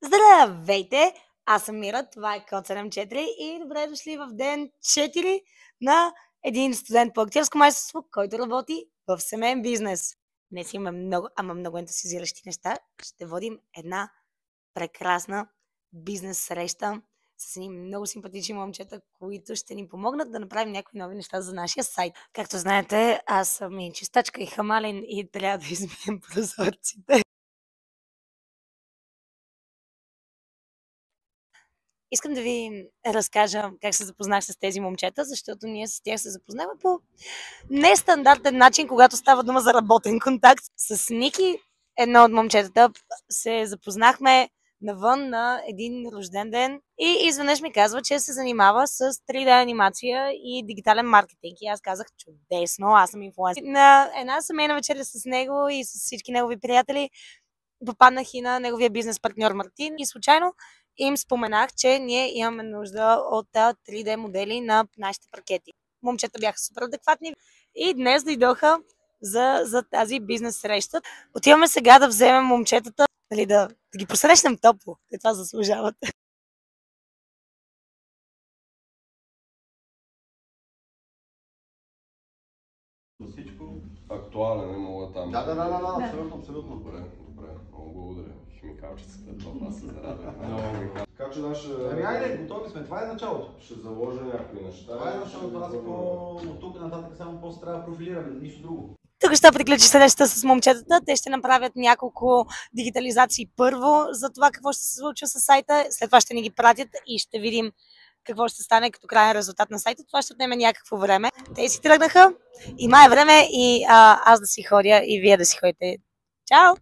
Здравейте! Аз съм Мира, това е Код 74 и добре дошли в ден 4 на един студент по актьорско майсторство, който работи в семейен бизнес. Днес имаме много ентусизиращи неща. Ще водим една прекрасна бизнес среща с едни много симпатични момчета, които ще ни помогнат да направим някои нови неща за нашия сайт. Както знаете, аз съм и чистачка, и хамален и трябва да измием прозорците. Искам да ви разкажа как се запознах с тези момчета, защото ние с тях се запознахме по нестандартен начин, когато става дума за работен контакт. С Ники, едно от момчетата, се запознахме навън на един рожден ден и изведнъж ми казва, че се занимава с 3D анимация и дигитален маркетинг. И аз казах, чудесно, аз съм инфлуенсър. На една семейна вечеря с него и с всички негови приятели попаднах и на неговия бизнес партньор Мартин и случайно им споменах, че ние имаме нужда от 3D модели на нашите паркети. Момчета бяха супер адекватни и днес дойдоха за тази бизнес среща. Отиваме сега да вземем момчетата, нали, да ги посрещнем топло. Те това заслужават. Всичко актуален е, мога там. Да, абсолютно. Добре, много благодаря. Химикалчицата, това се зарадва. Така че наше... Айде, готови сме, това е началото. Ще заложа някои неща. Това е началото, аз от тук нататък само после трябва да профилираме, нищо друго. Тук ще приключи срещата с момчетата. Те ще направят няколко дигитализации първо за това какво ще се случва с сайта. След това ще ни ги пратят и ще видим какво ще стане като крайен резултат на сайта. Това ще отнеме някакво време. Те си тръгнаха и май е време и аз да си ходя и вие да си ходите. Чао!